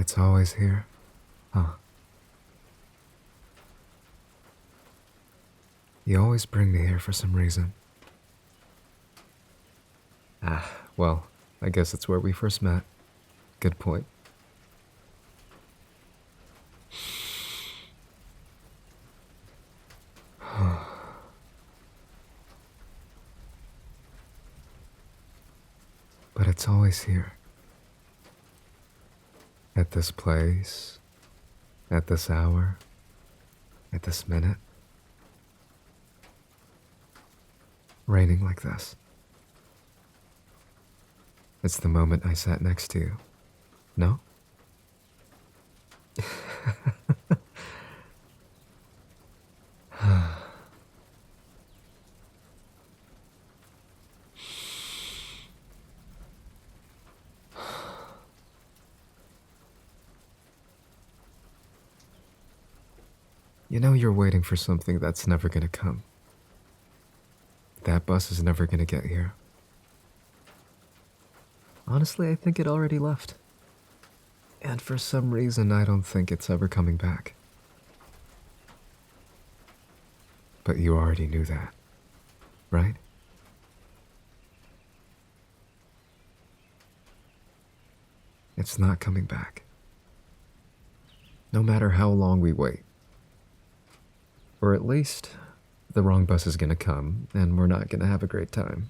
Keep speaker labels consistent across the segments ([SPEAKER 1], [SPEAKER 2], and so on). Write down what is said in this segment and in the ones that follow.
[SPEAKER 1] It's always here, huh? You always bring me here for some reason. Well, I guess it's where we first met. Good point. But it's always here. At this place, at this hour, at this minute. Raining like this. It's the moment I sat next to you. No? You know you're waiting for something that's never gonna come. That bus is never gonna get here. Honestly, I think it already left. And for some reason, I don't think it's ever coming back. But you already knew that, right? It's not coming back. No matter how long we wait. Or at least, the wrong bus is gonna come, and we're not gonna have a great time.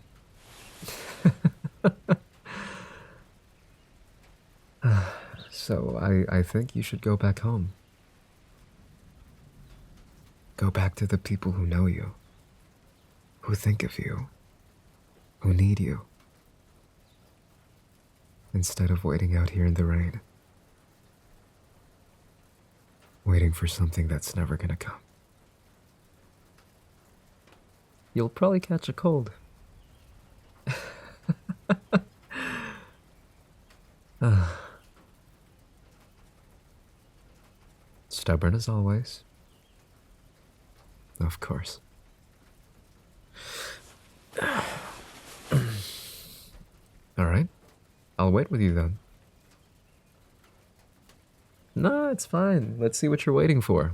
[SPEAKER 1] So I think you should go back home. Go back to the people who know you, who think of you, who need you. Instead of waiting out here in the rain. Waiting for something that's never gonna come. You'll probably catch a cold. Stubborn as always. Of course. Alright, I'll wait with you then. No, it's fine. Let's see what you're waiting for.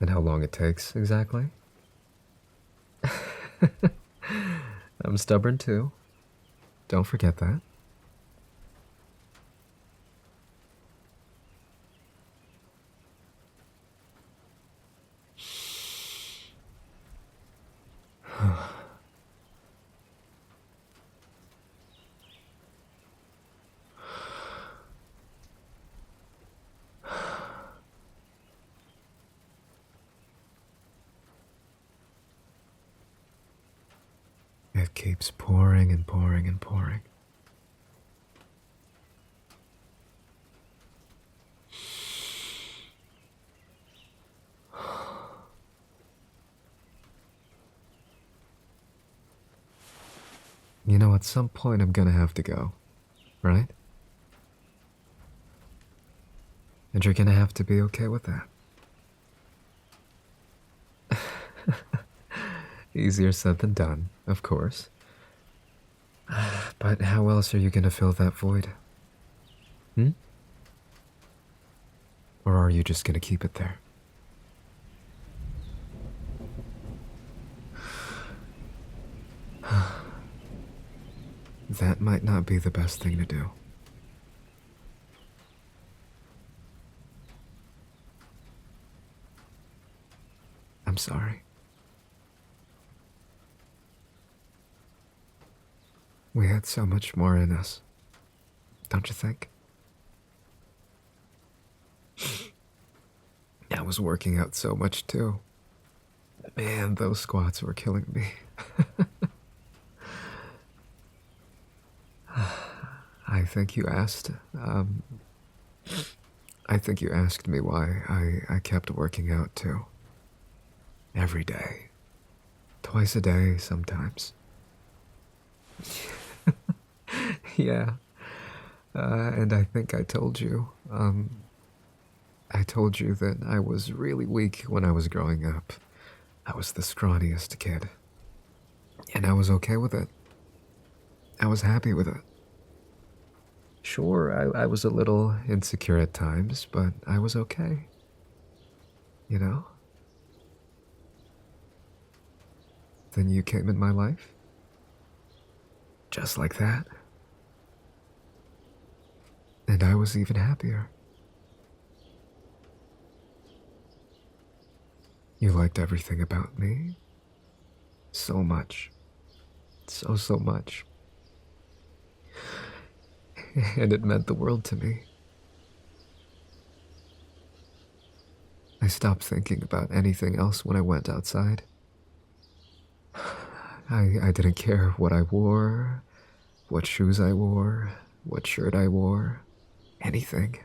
[SPEAKER 1] And how long it takes, exactly. I'm stubborn too. Don't forget that. It keeps pouring and pouring and pouring. You know, at some point I'm gonna have to go, right? And you're gonna have to be okay with that. Easier said than done, of course. But how else are you gonna fill that void? Hmm? Or are you just gonna keep it there? That might not be the best thing to do. I'm sorry. We had so much more in us, don't you think? I was working out so much too. Man, those squats were killing me. I think you asked, I think you asked me why I kept working out too. Every day. Twice a day sometimes. Yeah. And I think I told you, I told you that I was really weak when I was growing up. I was the scrawniest kid. And I was okay with it. I was happy with it. Sure, I was a little insecure at times, but I was okay. You know? Then you came in my life. Just like that. And I was even happier. You liked everything about me. So much. So much. And it meant the world to me. I stopped thinking about anything else when I went outside. I didn't care what I wore, what shoes I wore, what shirt I wore, anything.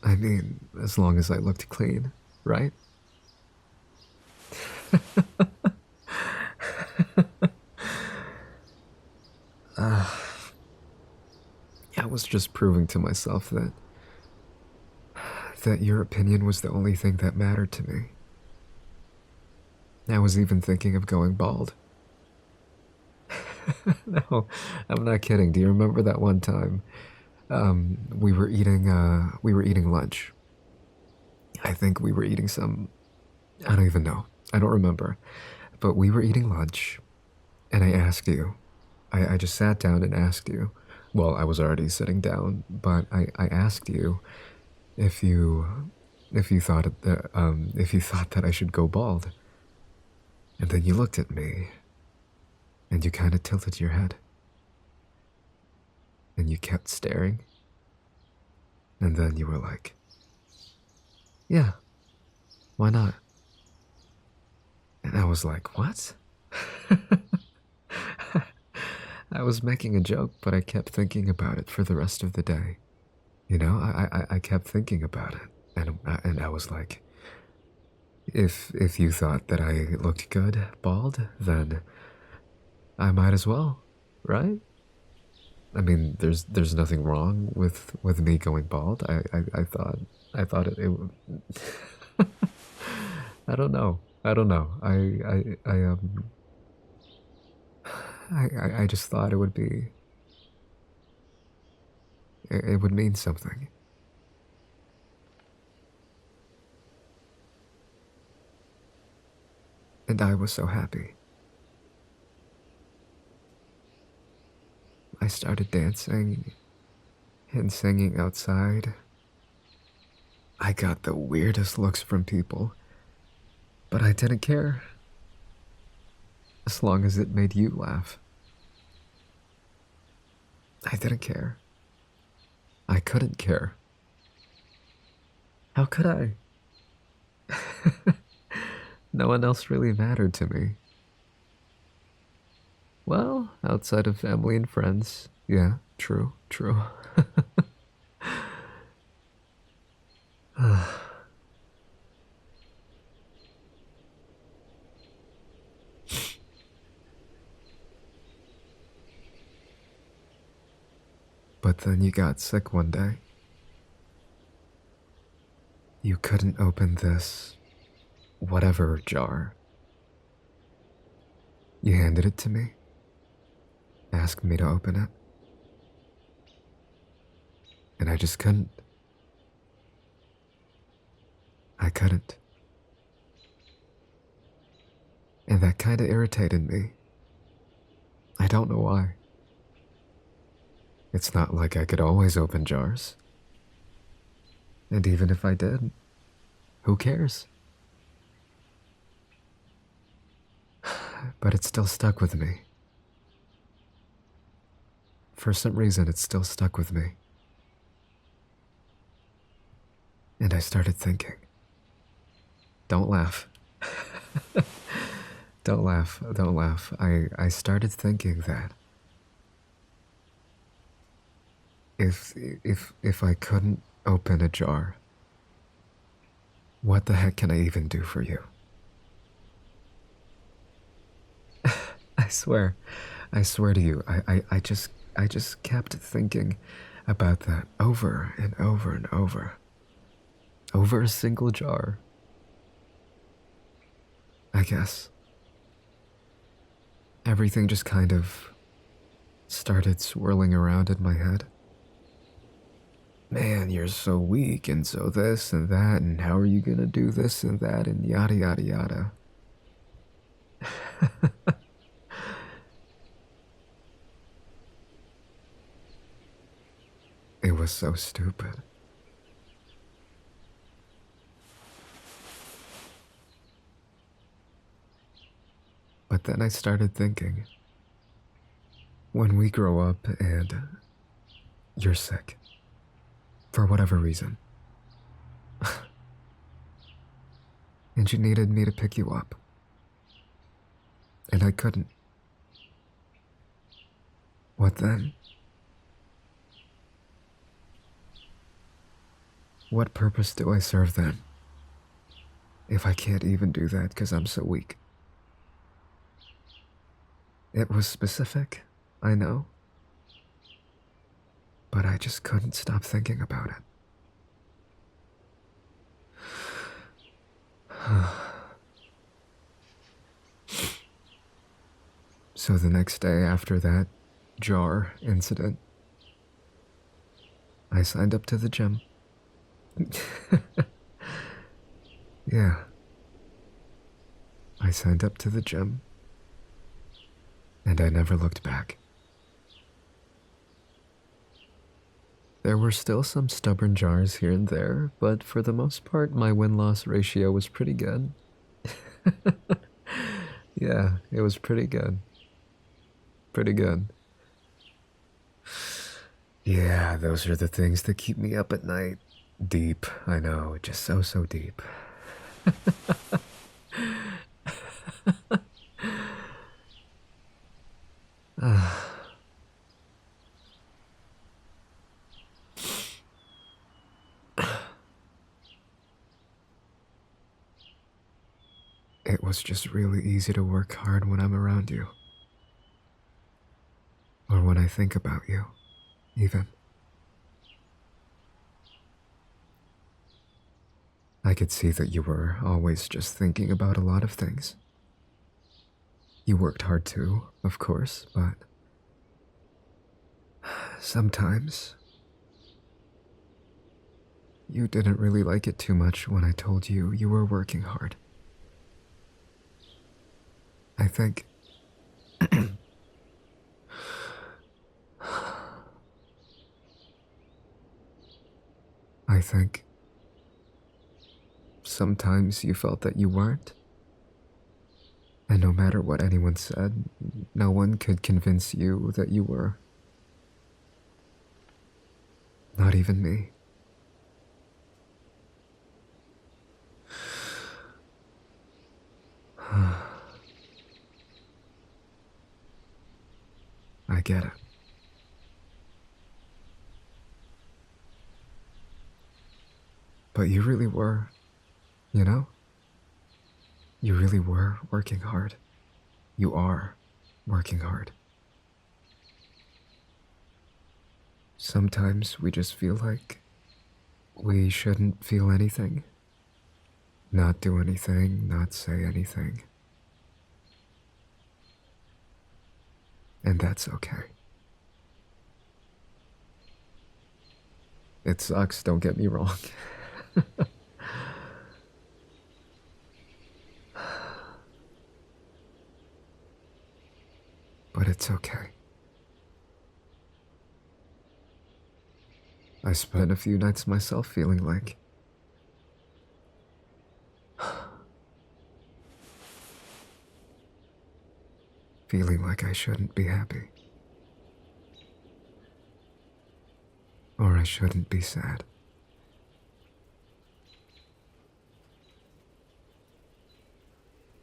[SPEAKER 1] I mean, as long as I looked clean, right? I was just proving to myself that your opinion was the only thing that mattered to me. I was even thinking of going bald. No, I'm not kidding. Do you remember that one time we were eating lunch. I think we were eating some, I don't even know. I don't remember. But we were eating lunch and I asked you. I just sat down and asked you. Well, I was already sitting down, but I asked you if you if you thought that I should go bald. And then you looked at me and you kind of tilted your head. And you kept staring. And then you were like, "Yeah, why not?" And I was like, "What?" I was making a joke, but I kept thinking about it for the rest of the day. You know, I kept thinking about it, and I was like, if you thought that I looked good bald, then I might as well, right? I mean, there's nothing wrong with me going bald. I thought it would. I don't know. I don't know. I just thought it would be it would mean something. And I was so happy. I started dancing and singing outside. I got the weirdest looks from people, but I didn't care as long as it made you laugh. I didn't care. I couldn't care. How could I? No one else really mattered to me. Well, outside of family and friends. Yeah, true, true. But then you got sick one day. You couldn't open this whatever jar. You handed it to me, asked me to open it, and I just couldn't. I couldn't. And that kinda irritated me. I don't know why. It's not like I could always open jars. And even if I did, who cares? But it still stuck with me. For some reason, it still stuck with me. And I started thinking. Don't laugh. Don't laugh. Don't laugh. I started thinking that if I couldn't open a jar, what the heck can I even do for you? I swear to you, I just kept thinking about that over and over and over a single jar. I guess. everything just kind of started swirling around in my head. Man, you're so weak, and so this and that, and how are you gonna do this and that, and yada yada yada. It was so stupid. But then I started thinking, when we grow up and you're sick, for whatever reason, and you needed me to pick you up, and I couldn't, what then? What purpose do I serve then, if I can't even do that because I'm so weak? It was specific, I know, but I just couldn't stop thinking about it. So the next day after that jar incident, I signed up to the gym. Yeah, I signed up to the gym, and I never looked back. There were still some stubborn jars here and there, but for the most part, my win-loss ratio was pretty good. Yeah, it was pretty good. Pretty good. Yeah, those are the things that keep me up at night. Deep, I know, just so deep. It was just really easy to work hard when I'm around you. Or when I think about you, even. I could see that you were always just thinking about a lot of things. You worked hard too, of course, but sometimes you didn't really like it too much when I told you you were working hard. I think I think sometimes you felt that you weren't. And no matter what anyone said, no one could convince you that you were. Not even me. I get it. But you really were, you know? You really were working hard. You are working hard. Sometimes we just feel like we shouldn't feel anything, not do anything, not say anything. And that's okay. It sucks, don't get me wrong. But it's okay. I spent a few nights myself feeling like I shouldn't be happy. Or I shouldn't be sad.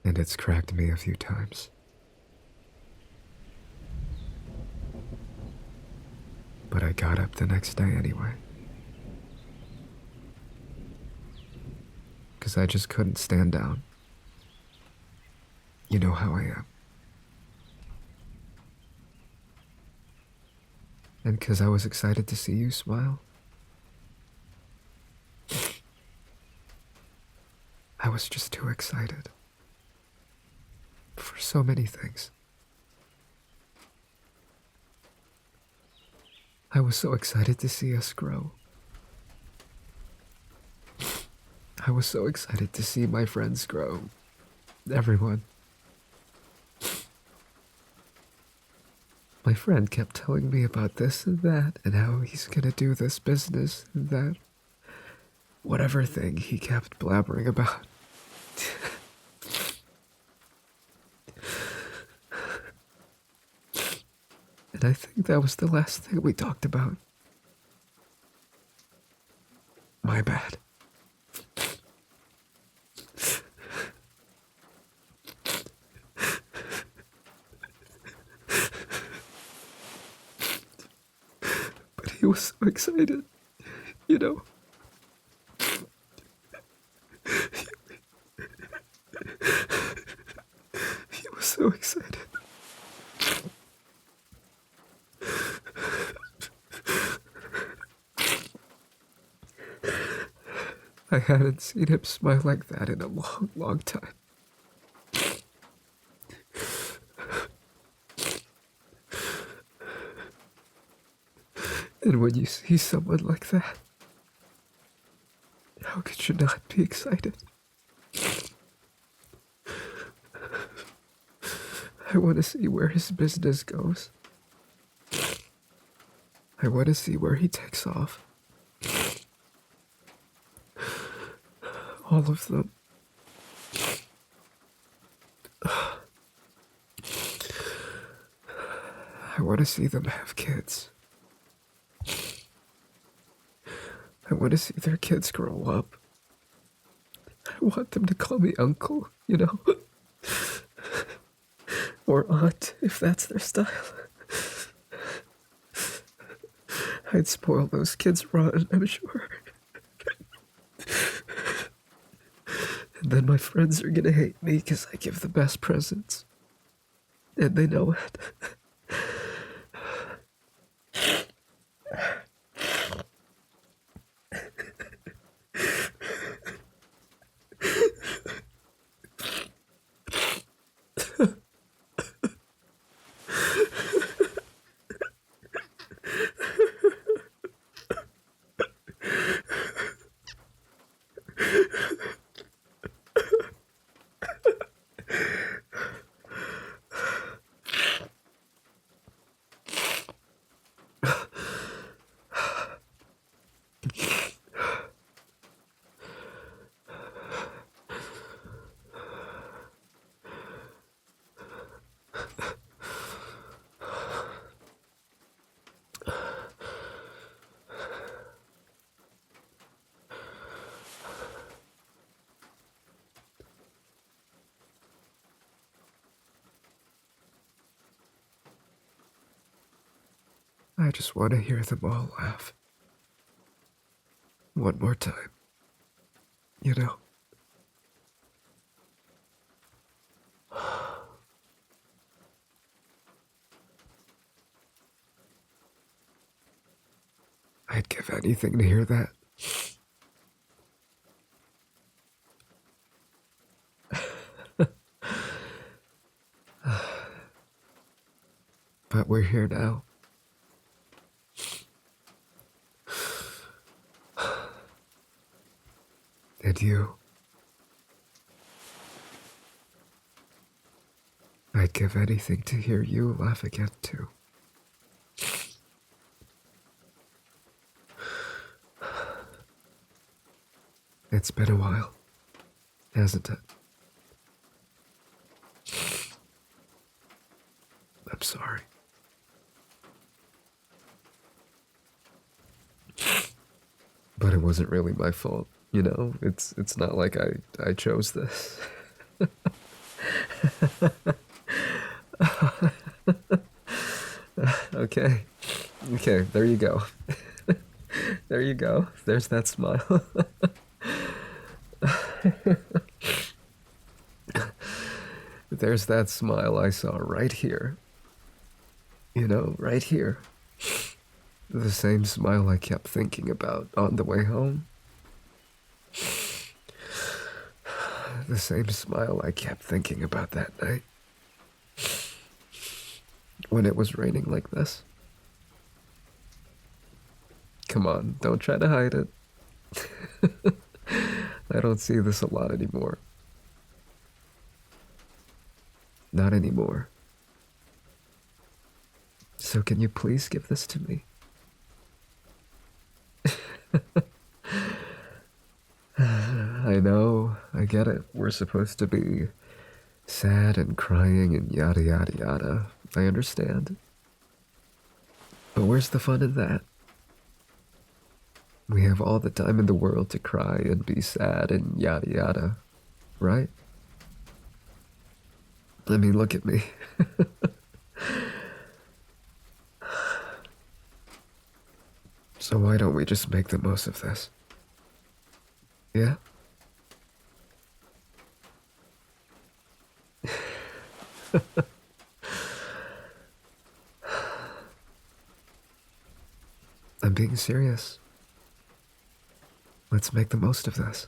[SPEAKER 1] And it's cracked me a few times. But I got up the next day anyway. Because I just couldn't stand down. You know how I am. And because I was excited to see you smile. I was just too excited. For so many things. I was so excited to see us grow. I was so excited to see my friends grow. Everyone. My friend kept telling me about this and that, and how he's gonna do this business and that. Whatever thing he kept blabbering about. And I think that was the last thing we talked about. My bad. But he was so excited, you know? He was so excited. I hadn't seen him smile like that in a long, long time. And when you see someone like that, how could you not be excited? I want to see where his business goes. I want to see where he takes off. All of them. I want to see them have kids. I want to see their kids grow up. I want them to call me uncle, you know? Or aunt, if that's their style. I'd spoil those kids rotten, I'm sure. And then my friends are gonna hate me because I give the best presents. And they know it. I just want to hear them all laugh. One more time. You know? I'd give anything to hear that. But we're here now. And you. I'd give anything to hear you laugh again, too. It's been a while, hasn't it? I'm sorry. But it wasn't really my fault, you know? It's not like I chose this. Okay. Okay, there you go. There you go. There's that smile. There's that smile I saw right here. You know, right here. The same smile I kept thinking about on the way home. The same smile I kept thinking about that night. When it was raining like this. Come on, don't try to hide it. I don't see this a lot anymore. Not anymore. So can you please give this to me? I know, I get it. We're supposed to be sad and crying and yada yada yada. I understand. But where's the fun in that? We have all the time in the world to cry and be sad and yada yada, right? I mean, look at me. So why don't we just make the most of this? Yeah? I'm being serious. Let's make the most of this.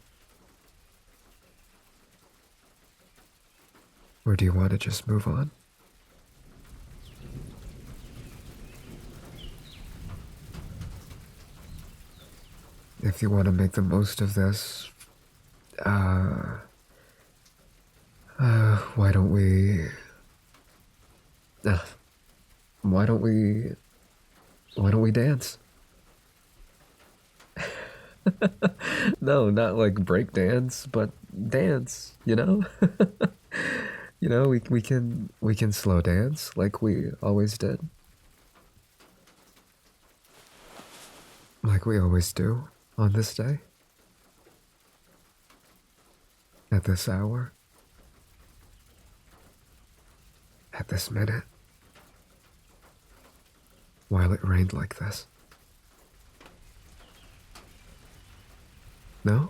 [SPEAKER 1] Or do you want to just move on? If you want to make the most of this, why don't we... Uh, why don't we... Why don't we dance? No, not like break dance, but dance, you know? You know, we can slow dance like we always did. Like we always do on this day. At this hour. At this minute. While it rained like this. No?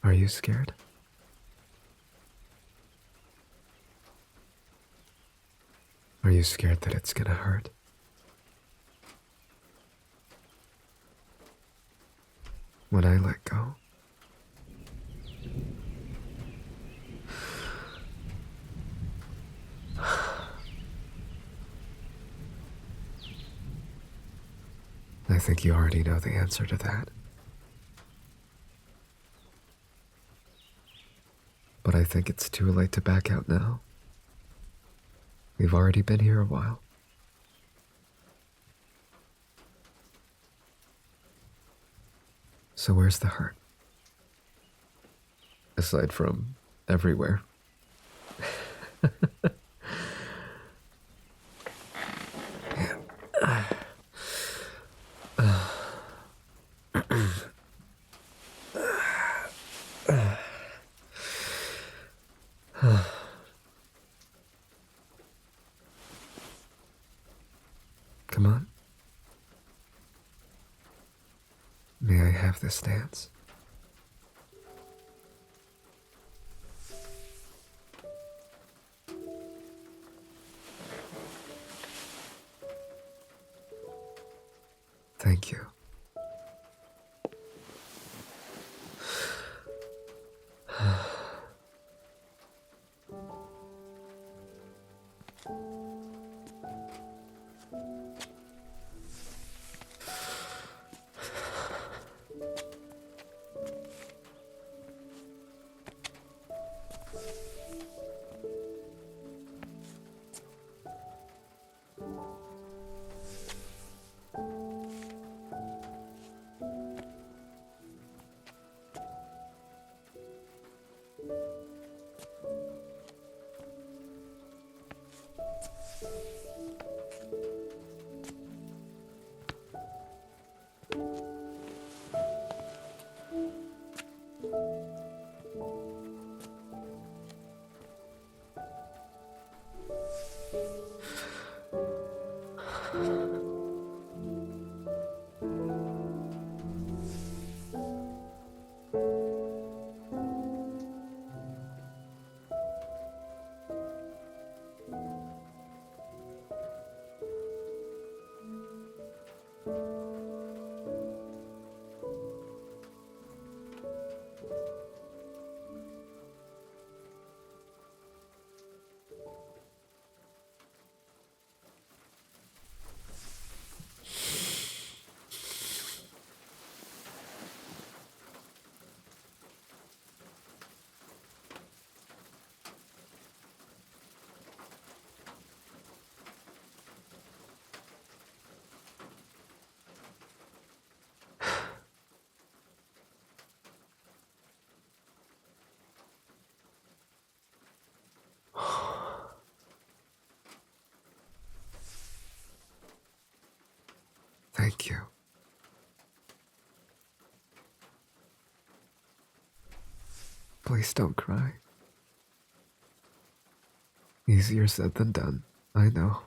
[SPEAKER 1] Are you scared? Are you scared that it's gonna hurt? When I let go? I think you already know the answer to that. But I think it's too late to back out now. We've already been here a while. So where's the hurt? Aside from everywhere. Come on. May I have this dance? Thank you. Thank you. Please don't cry. Easier said than done, I know.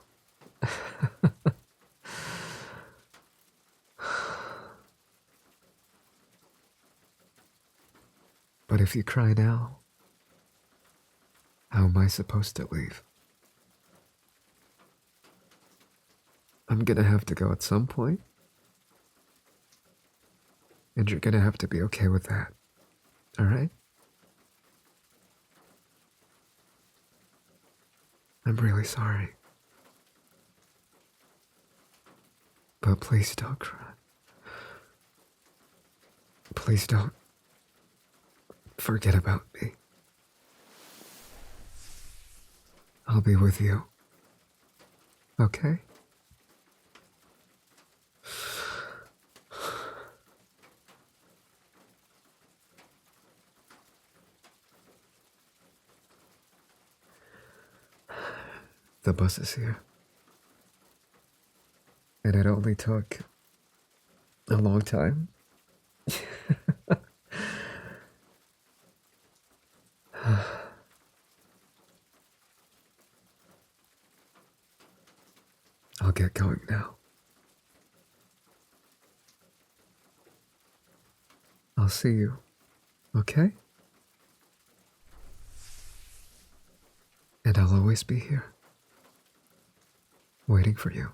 [SPEAKER 1] But if you cry now, how am I supposed to leave? I'm gonna have to go at some point, and you're gonna have to be okay with that, alright? I'm really sorry. But please don't cry. Please don't forget about me. I'll be with you. Okay? The bus is here. And it only took a long time. I'll get going now. I'll see you, okay? And I'll always be here, waiting for you.